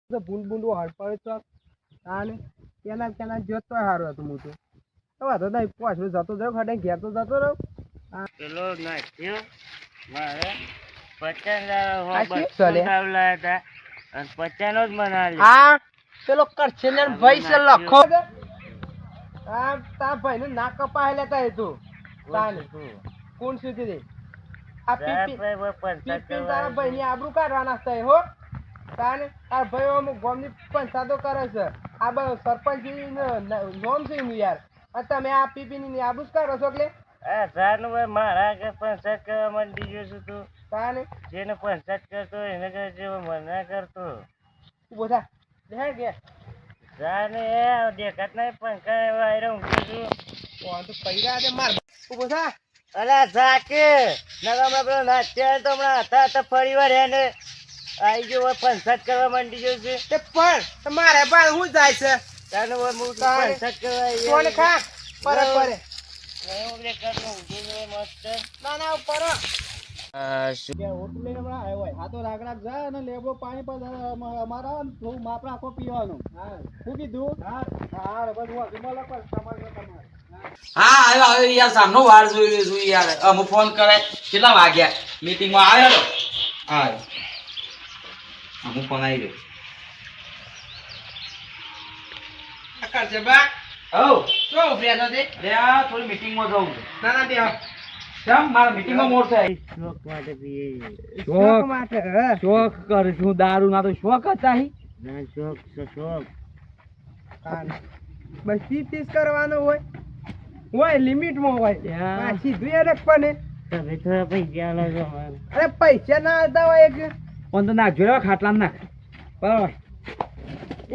તો ભૂંડ ભૂંડું હળ પડે તો આને કેના જોતો સારું હતું હું તો વાંધો નહીં પાછું જતો રહ્યો ખાડે ઘેર તો જતો રહ્યો પેલો નાખ્યો મારે 50 હતા અને 50 નો જ મનાલી આ પેલો કરશે ને ભાઈ છે લખો આ તા ભાઈ ને ના કપાય લેતા એ તું તાને કોણ સુધી દે આ પીપી તારા ભાઈ ની આબરૂ કાઢવાના છે હો તાને તાર ભાઈ અમુક ગામની પંચાયતો કરે છે આ બધો સરપંચ નોમ છે એનું યાર તમે આ પીપી ની આબરૂ જ કાઢો છો એટલે મારા કે પંચાયત કરવા માંડી ગયો છું તું તાને જેને પંચાયત કરતો એને કહે મના કરતો ઉભો થા દેખાય કે જાને દેખાત નહીં પંખા વાયરો ઊંઘું છું કોણ તો પૈરા દે માર ઉભો થા અલા જાકે નગામાં પેલો નાચ્યા તો હમણાં હતા ફરી વાર એને આવી ગયો હોય પંચાયત કરવા માંડી ગયો છે તે પણ તમારે બાર હું જાય છે તાને હોય હું પંચાયત કરવા કોણ ખા પર મસ્ત ના ના ઉપર શું ઓટલું લઈને હમણાં આવ્યો હોય આ તો રાગડા જાય અને લેબડો પાણી પર અમારા થોડું માપ રાખો પીવાનું શું કીધું હા બસ હું તમારે હા આવ્યો યાર સામનો વાર જોઈ લે છું યાર અમુ ફોન કરે કેટલા વાગ્યા મીટિંગ માં આવ્યો હા અમુ ફોન આવી ગયો આકાર છે બા ઓ શું ઉભર્યા છો તે અરે આ થોડી મીટિંગ માં જાઉં છું ના ના બેહો કેમ મારા મીટિંગ માં મોડ થાય શોખ માટે પીએ શોખ માટે શોખ કર છું દારૂ ના તો શોખ હતા હી ના શોખ છે શોખ બસ 30 કરવાનું હોય લિમિટમાં હોય આ સીધું એ રખવાને તમે થોડા પૈસા લો છો મારે અરે પૈસા ના હતા હોય એક પણ તો નાખ જોયો ખાટલા નાખ બરાબર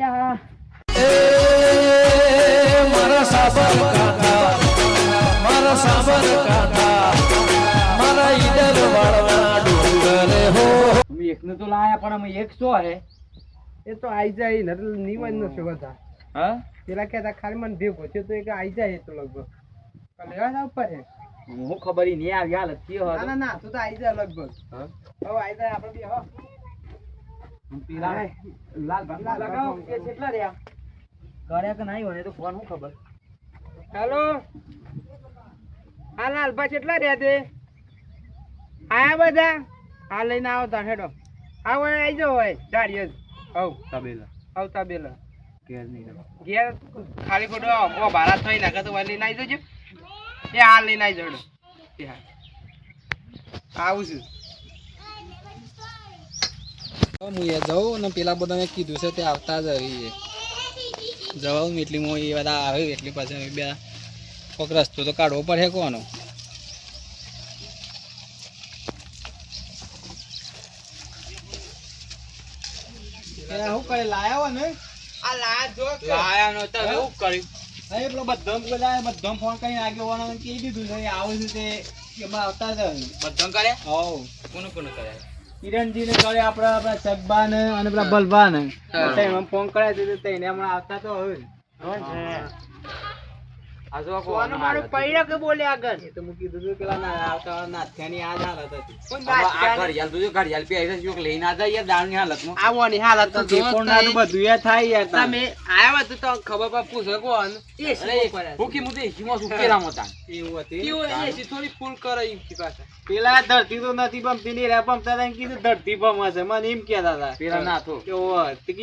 યા મારા સાબર કાકા મારા ઈડર વાળવા ડુંગરે હો અમે એકને તો લાયા પણ અમે 100 હે એ તો આઈ જાય ને નિવન નો શોખ હતા હા પેલા કહેતા ખાલી મને ભેગો છે તો એક આઈ જાય તો લગભગ લેવા જાવ પડે હું ખબર ઈ નહીં આવી હાલ થયો હતો ના ના તો આઈ જાય લગભગ હા હવે આઈ જાય આપણે બે હો પેલા લાલ ભાગ લગાવો કે કેટલા રહ્યા કર્યા કે નહીં હોય તો ફોન હું ખબર હેલો હા લાલભા કેટલા રહ્યા તે આયા બધા હા લઈને આવતા હેડો હા હોય આઈ જાવ હોય ગાડી જ હવ તબેલા આવતા બેલા ઘેર નહીં ઘેર ખાલી ખોટો ઓ ભાડા થઈ નાખે તો વાલી લઈને આવી જજો એ હાલ લઈને આવી જડો એ હા આવું છું હું એ જાઉં ને પેલા બધાને કીધું છે તે આવતા જ રહીએ જવાનું એટલીમાં એ બધા આવે એટલી પાછળ બે કોઈક રસ્તો તો કાઢવો પડે કોનો શું કરે લાયા હો ને આ લાયા જો લાયા નો તો એવું કર્યું નહીં પેલો બધો ફોન કરીને આગળ વાળાને કહી દીધું છે આવું છે તે એમાં આવતા જ બધો કર્યા હવ કોને કર્યા કિરણજી ને કરે આપણા સગબા ને અને પેલા બલબા ને ફોન કરાય દીધું તો એને હમણાં આવતા તો હવે પેલા ધરતી તો નથી પંપતી પંપતા કીધું ધરતી પંપ હશે મને એમ કેતા હતા પેલા નાથો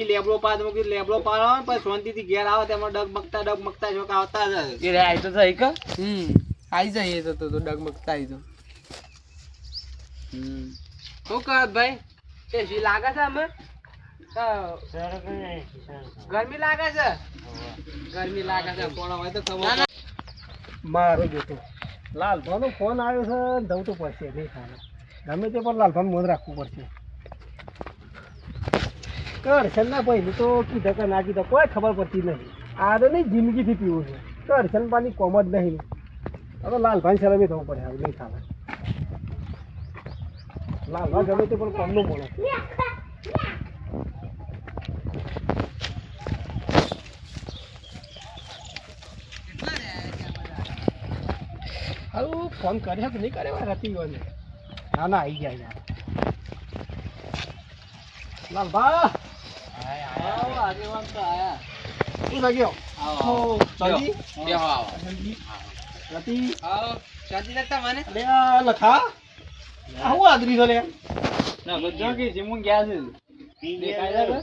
લેબડો પાદ મૂકી લેબડો પાડવાનો પછી શાંતિ થી ઘેર આવે તેમાં ડગમગતા જોક આવતા જ આઈ તો થઈ કે આઈ જાય તો ડગમગતા આવી તો શું કહે ભાઈ એસી લાગે છે અમે ગરમી લાગે છે કોણ હોય તો ખબર મારો જોતો લાલભાનો ફોન આવ્યો છે જવું તો પડશે નહીં ખાને ગમે તે પણ લાલભાન મોન રાખવું પડશે કરશન ના ભાઈ તો કીધા કે ના કીધા કોઈ ખબર પડતી નહીં આ તો નહીં જિંદગીથી પીવું છે કરશન પાણી કોમ જ નહીં હવે લાલભાઈ શરમે થવું પડે હવે નહીં ખાવા લાલભા ગમે તે પણ કોમનું મળે હારું ફોન કર્યા કે નહીં કર્યા રાતી ગયો ના ના આવી ગયા લાલભા શું લાગ્યો? શાંતિ? બેહો આવો. શાંતિ? આવો. શાંતિ નથી તમને? અલે આ લખા આવું આદરી છો લે.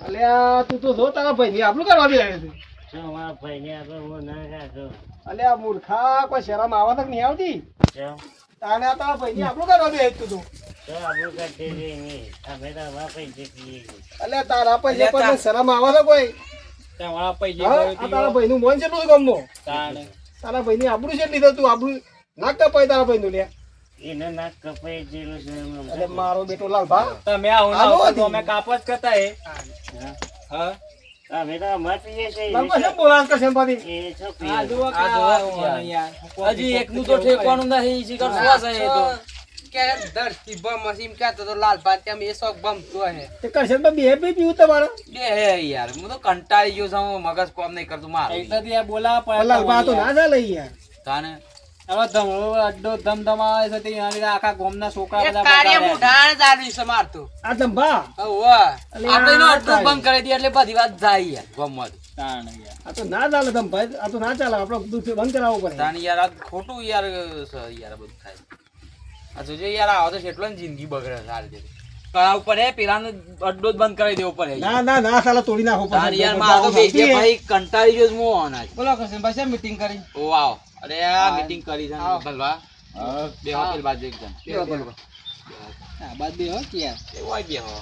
અલે આ તું તો જો તારા ભાઈ આપણું કરવા બી આવ્યો છે. મારા ભાઈને આપણે હું ના કાઢો. અલે આ મૂર્ખા કોઈ શરમ આવા તક નહીં આવતી. ચમ તાને આ તારા ભાઈ આપણું કરવા બી આવ્યું તું. તો આપણું કાઢી દઈએ નહીં. અમે તો અમારા પૈસે પીએ છીએ. અલે તારા પૈસે કોઈ શરમ આવે છે કોઈ? હા? આ તારા ભાઈ નું મોન કેટલું છે ગામમાં? તારા ભાઈ ની આબરૂ છે લીધો તું આબરૂ ના કપાય તારા ભાઈ નું લે. એને નાક કપાઈ જેલું છે એમ. અલે મારો બેટો લાલભા તમે આવો ના આવો તો અમે કાપ જ કરતા હે. હા અમે તો અમાર પીએ છીએ. લાલભા છે બોલાસ કરશે પાછી. એ છો આ પીએ. જુઓ કે આ જુઓ આ યાર હજી એકનું તો ઠેકવાનું નહીં શીખર શું છે એ તો કે ધરતી બમ મસીમ કહેતો તો લાલ ભાત તેમ એ શોખ બમતો હે તે કરશે તો બે બે પીવું તમારે. બે હે યાર હું તો કંટાળી ગયો છું મગજ કામ નહીં કરતું મારું એટલે યાર બોલાવા લાલભા તો પડે ના ચાલે યાર. તાને હવે ધમડો અડ્ડો ધમધમાવે છે તે એના લીધે આખા ગામના છોકરા બધા કાર્ય બગાડે. મુઢાણ જાડી છે મારતો આ લંબા આપણે એનો અડધું બંધ કરી દઈએ એટલે બધી વાત જાય યાર ગામમાંથી તાણ યાર. આ તો ના ચાલે તમ ભાઈ આ તો ના ચાલે આપણે બધું બંધ કરાવવું પડે. તાને યાર આ ખોટું યાર યાર બધું થાય આ જોજો યાર આવો તો કેટલો ને જિંદગી બગડે સારી રીતે કરાવ પડે પેલાનો અડ્ડો જ બંધ કરી દેવો પડે ના ના ના સાલા તોડી નાખો તાન યાર માર તો બે ભાઈ કંટાળી ગયો છું હું આના બોલો કશે ભાઈ મીટિંગ કરી ઓ આવો અરે આ મીટિંગ કરી છે ભલવા બે હોટેલ બાજુ એકદમ હા બાદ બે હો કે યાર એ હોય બે હો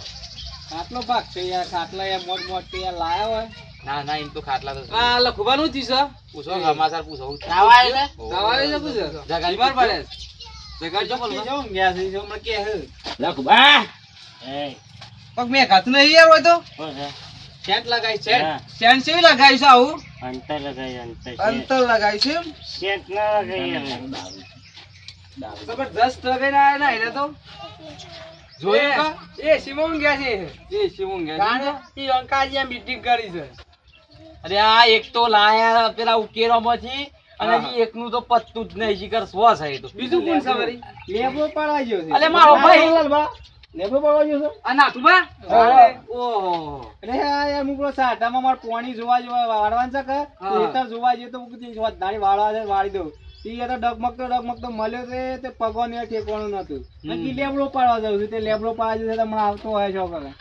ખાટલો ભાગ છે યાર ખાટલા યાર મોટ મોટ કે યાર લાયા હોય ના ના એમ તો ખાટલા તો આ લખવાનું જ છે પૂછો સમાચાર પૂછો દવાઈ છે પૂછો જગાડી માર પડે જગાડ જો કે જો ગયા છે જો મને કે હે લખબા એ પગ મે ખાતું નહીં યાર હોય તો બોલે. સેન્ટ લગાઈ હા. સેન્ટ સેવી લગાઈ છે આવું અંતર લગાય અંતર. અંતર લગાઈ છે શેઠ ના લગાય અમે. જબરદસ્ત લગાઈને આયા ના એટલે તો જોયું કા એ સિમોન ગયા છે એ શિવંગ ગાને ઈ અંકાજી મીટિંગ કરી છે અરે આ એક તો લાયા પેલા ઉકેરામાંથી અને હજી એકનું તો પત્તું જ નહીં શિખર સ્વ છે તો બીજું કોણ છે વળી લેબો પાડવા ગયો છે. અલે મારો ભાઈ લાલભા લેબો પાડવા ગયો છે. આ નાથુબા હા. ઓહો અરે આ યાર મુકરો સાટામાં માર પાણી જોવા વાળવાનું છે કે ખેતર જોવા જઈએ તો મુકતી દાડી વાળવા છે વાળી દઉં ઈ તો ડગમગતો મળ્યો તે પગો ને ઠેકવાનું નતું નકી લેબડો પાડવા જાઉં છું તે લેબડો પાડવા જશે તો મને આવતો હોય છો કરે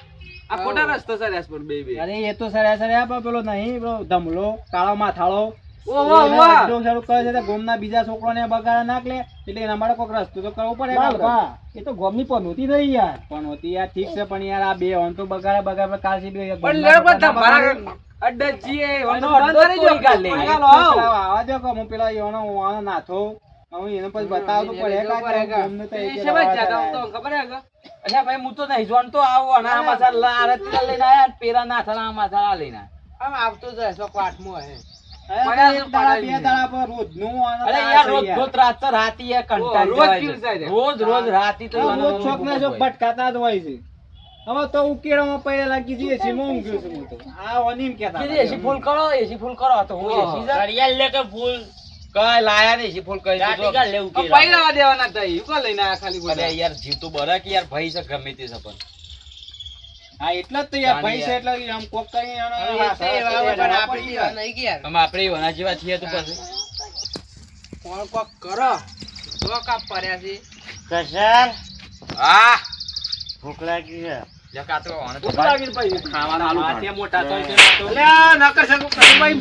આ ખોટા રસ્તો છે રેસ પર બે બે અરે એ તો સર્યા પણ પેલો નહીં પેલો ધમલો કાળો માથાળો ઓહો વાહ ચાલુ કરે છે ગોમના બીજા છોકરાને બગાડા નાખ લે એટલે એના માટે કોઈક રસ્તો તો કરવો પડે લાલભા એ તો ગોમની પનોતી નહીં યાર. પણ હોતી યાર ઠીક છે પણ યાર આ બે હોન તો બગાડે કાલસી બે પણ લેર બધા મારા અડ્ડા જીએ એનો બંધ કરી જો કાલે હાલો, આવા દો કે હું પેલા એનો નાથો હું એને પછી બતાવતો પડે કે ગોમને તો એક છે ભાઈ જાતા તો ખબર હે કે અચ્છા ભાઈ હું તો નહીં જોન તો આવો અને આ મસાલા આરતી લઈને આયા પેલા ના થલા મસાલા લઈને આમ આવતો જાય સો પાઠમો હે પડ્યા છે, એક દાડા, બે પડાવી દાડા પર રોજનું આનો અરે આ યાર છે રોજ યાર. રોજ રાત તો રાતી યાર કંટાળી રોજ જવાય પીર છે. જાય છે. રોજ રોજ રાતી તો આ રોજ છોકરા જો ભટકાતા જ હોય છે હવે તો ઉકેડામાં પૈયા લાગી જઈએ છે હું ઊંઘ્યો છું હું તો આ ઓનીમ કહેતા કીધી એસી ફૂલ કરો એસી ફૂલ કરો તો હું એસી જા ઘડિયાળ લે કે ફૂલ. કઈ લાયા ને એસી ફૂલ કરી રાતે કાલ લેવું કે પૈલા દેવાના હતા ઈ કોણ લઈને આયા ખાલી અરે બોલા યાર જીવ તો બરા કે યાર ભાઈ છે ગમે તે છે પણ હા એટલે જ તો યાર ભાઈ છે એટલે આમ કોક કરી આનો હાથ આપણી અમે આપણે વના જેવા છીએ તો પછી કોણ કોક કરો તો કાપ પડ્યા છે કશાર હા ભૂખ લાગી છે. જકા તો ઓણ તો ભૂખ લાગી ભાઈ ખાવાનું આલુ આ તે મોટા તો છે તો અલ્યા નકર છે ભાઈ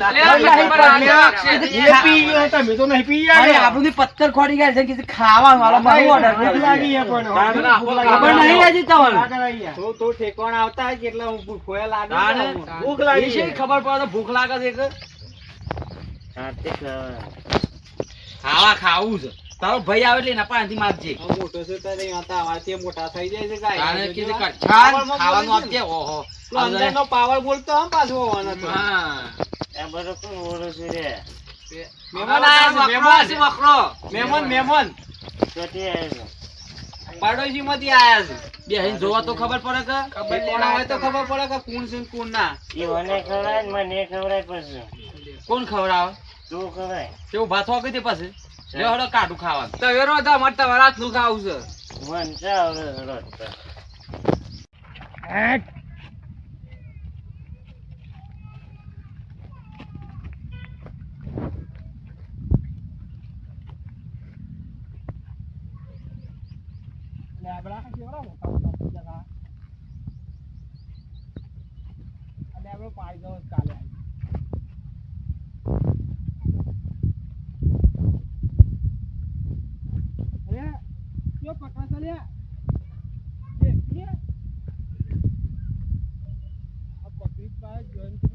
એ પી ગયો હતા મેં તો નહીં પી યાર. અરે આપણું પથ્થર ખોડી ગયા છે કે ખાવાનું વાળો મારો ઓર્ડર ભૂખ લાગી યાર કોઈને. ભૂખ લાગી. ખબર નહીં હજી ના તમને કરાય યાર. તો ઠેકવાણ આવતા હોય કેટલા હું ભૂખોયા લાગે તાણે ભૂખ લાગી છે છે. ખબર પડે તો ભૂખ લાગે છે કે રાતે ખાવા. ખાવા ખાવું છે તારો ભાઈ આવે એટલે એના પાસેથી માગજે મોટો છે તો નહીં હતા આવાથી મોટા થઈ જાય છે ગાય તાણે કીધું કે છાન ખાવાનું આપજે ઓહો અંદરનો પાવર બોલતો આમ પાછો હોવાનો તો હા આ બધો કોણ ઓળો છે રે? મહેમાન આયા છે, મહેમાન મકરો મહેમાન ચોથી આવ્યો. પાડોશી માંથી આયા છે બે અહીં જોવા તો ખબર પડે કે કોણ આવે તો ખબર પડે કે કોણ છે ને કોણ ના ઈ મને ખવડાય ને મને ખવડાય પછી. કોણ ખવડાવે તું ખવડાય. તેવું ભાત વાગે તે પાસે લે હડો કાઢું ખાવાનું તો વેરો હતા મારે તમારા હાથનું ખાવું છે મન ચાવ રોજ. પાડી દઉં કાલે. અરે કયો પકડા છે લ્યા? દેખીએ. આ પકડી પાસે જોઈન છે.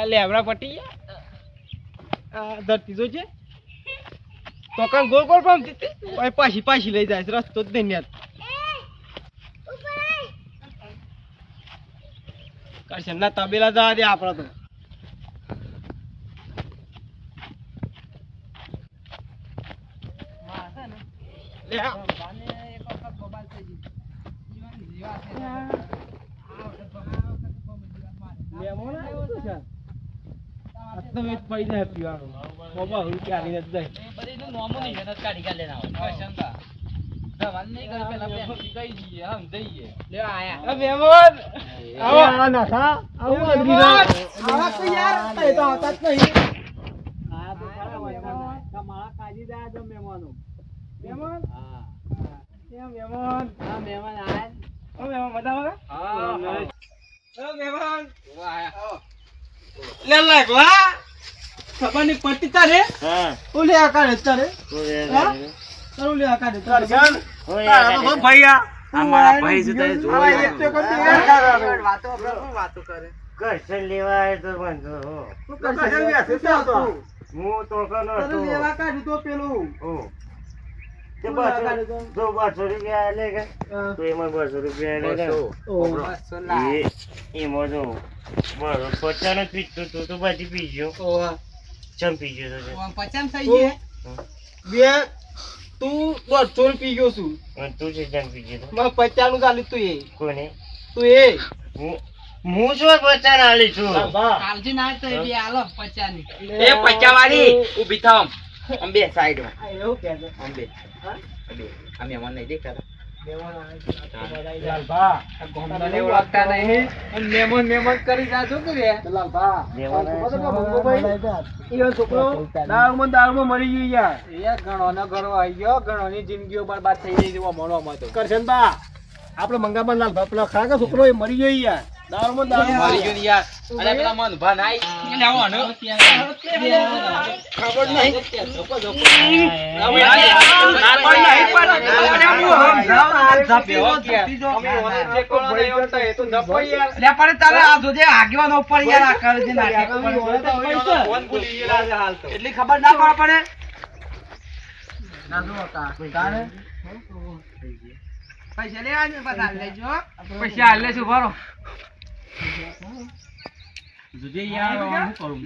લેબડા પટી ગયા ધરતી તો છે તો કાં ગોળ ગોળ પણ પાછી પાછી લઈ જાય છે રસ્તો જ નહીં યાર કરશન ના તબેલા જવા દે આપડે તો લે ખબર નહીં પડતી તારે હા ઓલે આકારે તારે હા ઓલે આકારે તારે ભૈયા મારા ભાઈ છે તે વાતો કરે કરશન લેવા આવ્યો તો બંધો હો હું તો કનો હતો લેવા કાઢ્યું તો પેલું ઓ તે 200 રૂપિયા લે કે તો એમાં 200 રૂપિયા લે કે એમાં જો બરો પચાનો પીતો તો પછી પીજો ચમ પીજો તો પચાસ થઈ ગયે બે તું 150 પી ગયો છું તું છે ચમ પીજો તો મને 50 નું ચાલી તું એ કોને તું એ હું શું 50 આલી છું કાલજી ના તો એ આલો 50 ની એ પચાવાળી ઊભી થામ આમ બે સાઈડ માં એવું કે છે આમ બે આમ મહેમાન નહીં દેખાતા મહેમાન કરી જાજો કે રે લાલભા દાળમાં મરી ગયું યાર એ ઘણો ને ઘરો આવી ગયો ઘણો ની જિંદગીઓ બરબાદ થઈ ગઈ જેવો મોણો માં તો કરશનબા આપડે મંગાબા લાલભા પેલા ખરા કે છોકરો એ મરી ગયો યાર દાળમાં મારી ગયો ને યાર અરે પેલા મન ભા નાઈ એટલે આવવાનો ખબર નહીં એટલી ખબર ના પડે પૈસા લેવા ને બધા લેજો પૈસા હાલે છું ભરો જોજે યાર હું કરું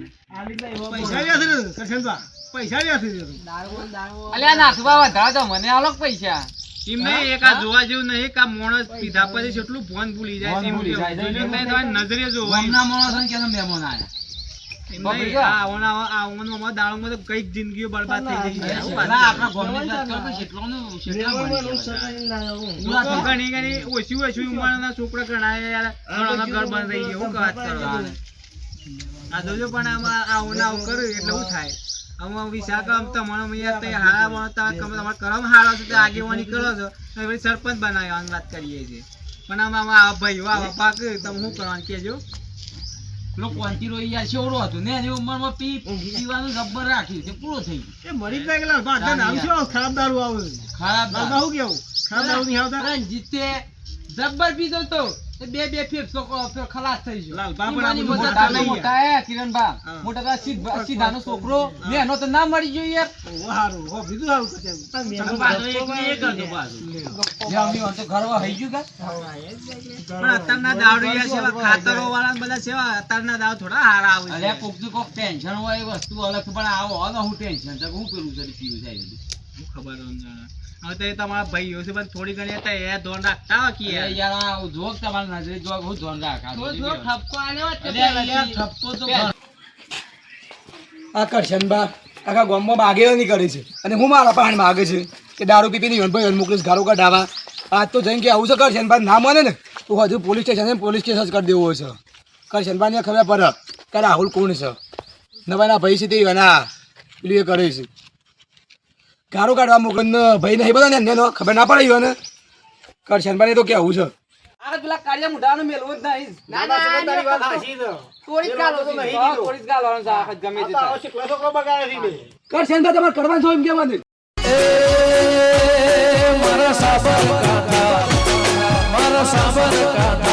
અલ્યા નાથુબા વધારે તો મને આલો પૈસા એમને એક આ જોવા જેવું નહીં કે આ માણસ પીધા પછી કેટલું ફોન ભૂલી જાય છે ભૂલી જાય છે. એમને તમારી નજરે જોવાય ગામના માણસો કે મહેમાન આયા એમને આ ઓનામાં દાળોમાં તો કઈક જિંદગીઓ બરબાદ થઈ ગઈ છે આપણા ગામની વાત કરો તો કેટલાનું ઘણી ઘણી ઓછી ઉંમરના છોકરા ઘણા યાર ઘણાના ઘર બંધ થઈ ગયું હું વાત કરો આ જોજો પણ આમાં આ ઓના કર્યું એટલે શું થાય આમાં વિશાખા તમારો યાર તે હારા બનતા તમારા કરમ હારા છે તે આગેવાની કરો છો હવે સરપંચ બનાવવાની વાત કરીએ છીએ પણ આમાં આ ભાઈ વાહ પાક તમે શું કરવાનું કેજો લોકો અંતિરો યાર શેવડો હતો ને એની ઉંમરમાં પીવાનું જબ્બર રાખ્યું છે પૂરો થઈ ગયો મરી જાય ગયેલા બાધા નામ છે ખરાબ દારૂ આવે ખરાબ દારૂ કેવું ખરાબ દારૂ નહીં આવતા જીતે જબ્બર પીધો તો બે ફેફસો ખલાસ થઈ ગયો લાલબા પણ ઈમાની આ બધું મોટા મોટા મોટા આયા કિરણબા મોટા સીધાનો છોકરો ને એનો તો ના મળી ગયો યાર હારું હો બીજું હારું કરશે પણ અત્યારના દારૂડિયા સેવા ખાતરો વાળા બધા સેવા અત્યારના દારૂ થોડા હારા આવે અરે કોક તો કોક ટેન્શન હોય એ વસ્તુ અલગ પણ આવો હો હું ટેન્શન છે હું પેલું કરી પીવું જાય બધું ખબર હવે તો એ તમારા ભાઈઓ છે પણ થોડી ઘણી હતા એ ધોન રાખતા હોય કે યાર. યાર આ જોક તમારા નજરે જોક હું ધ્યાન રાખા ઠપકો આલ્યો ઠપકો તો આ કરશનબા આખા ગામમાં માગેલો નહીં કરે છે અને હું મારા પાણ માગે છે કે દારૂ પીપીને યોનભાઈ મોકલીશ ગારો કઢાવા આજ તો જઈને કે આવું છે કરશનબા ના માને ને તો હજુ પોલીસ સ્ટેશન કેસ જ કરી દેવો છે કરશનબાને ખબર પડે કે રાહુલ કોણ છે નવાના ભાઈ છે તે એના પેલું એ કરે છે ગારો કાઢવા મોકલે ને ભાઈ નહીં બધા ને એમને ખબર ના પડે ને કરશનભાઈ તો કેવું છે આ પેલા કાળિયા મુઢાનો મેલવો જ નહીં ના, ના, ના, તારી વાત ના, સાચી છે. તોડી જ ગાલો પેલો તો નહીં હા, દીધો. તોડી જ ગાલવાનો છે આખા ગમે તે આ તો આવો થાય. શીખલો છોકરો બગાડે છે બે. કરશનભાઈ તમારે કરવાનું છે એમ કહેવાનું મારા સાબર કાકા